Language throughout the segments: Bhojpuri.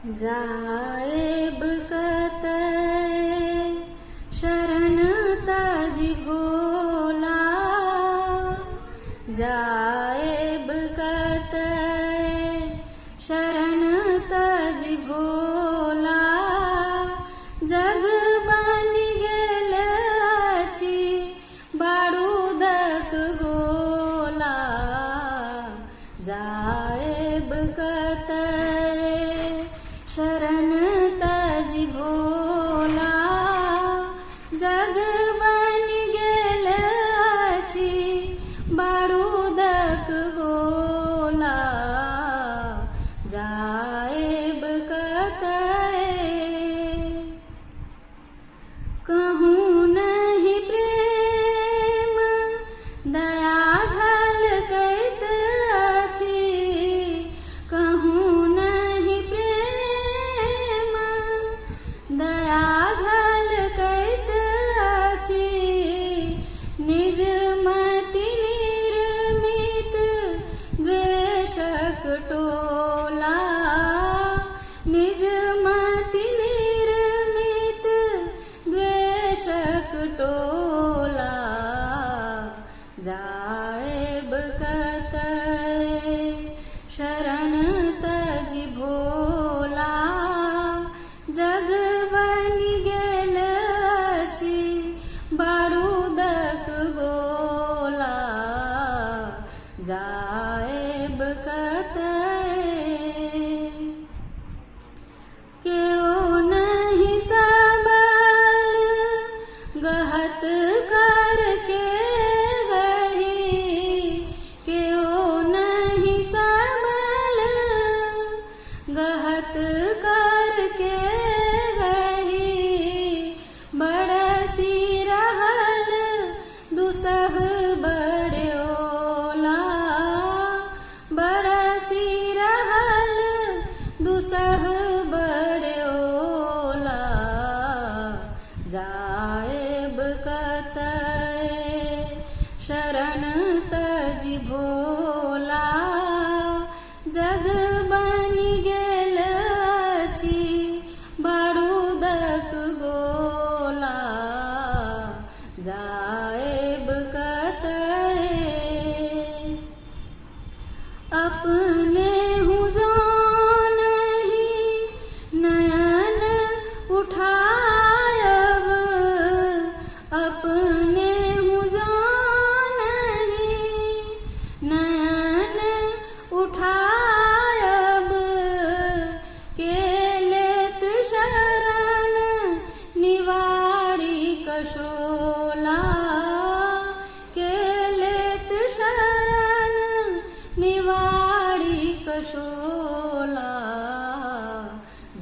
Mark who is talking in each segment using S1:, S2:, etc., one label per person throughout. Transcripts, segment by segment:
S1: जाएब कतय शरण तज भोला, जाएब कतय शरण तज भोला। जग बनि गेल अछि बारूदक गोला, जाएब कतय शरण तज भोला। जग बनि गेल अछि बारूदक गोला, जाएब कतय। कहूँ नहीं प्रेम दया झलकैत अछि, कहूँ नहीं प्रेम दया झलकैत अछि। निज मति निर्मित द्वेषक टोला, निज मति निर्मित द्वेषक टोला। जाएब कतय शरण तज भोला। जग बनि गेल अछि बारूदक गोला, जाएब कतय। केओ नहीं सबल गहत करके गही, केओ नहीं सबल गहत करके गही। बरसी रहल दुसह बड़ोला, बरसी रहल दुसह बड़ोला। जाएब कतय शरण तज भोला। जग बनि गेल अछि बारूदक गोला, जाएब कतय। अपने हूँ जो नहीं नयन उठायब, अपने हूँ जो नहीं नयन उठायब। के लेत शरण निवारी कशोला, के लेत शरण निवारी कशोला।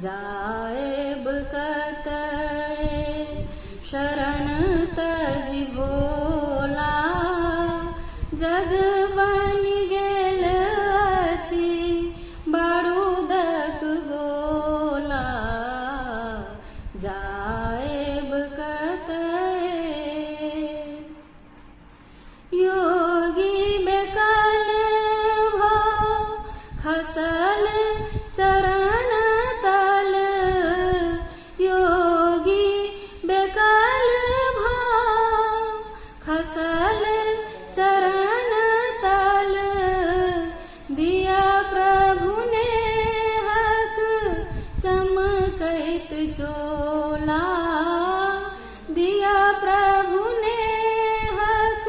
S1: जाएब कतय शरण तज भोला। जग बनि गेल अछि बारूदक गोला, जाएब कतय। योगी बेकल भो खसल चरण तल, योगी बेकल भो खसल चरण तल। दिया प्रभु ने हक चमकैत चोला, दिया प्रभु ने हक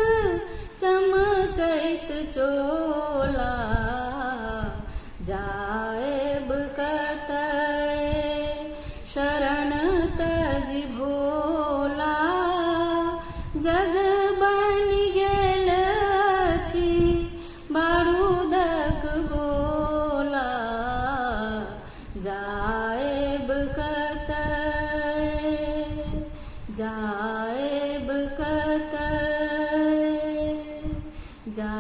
S1: चमकैत चोला। जाएब कतय शरण तज भोला। जग बनि गेल अछि बारूदक गोला, जाएब कतय, जाएब कतय, जा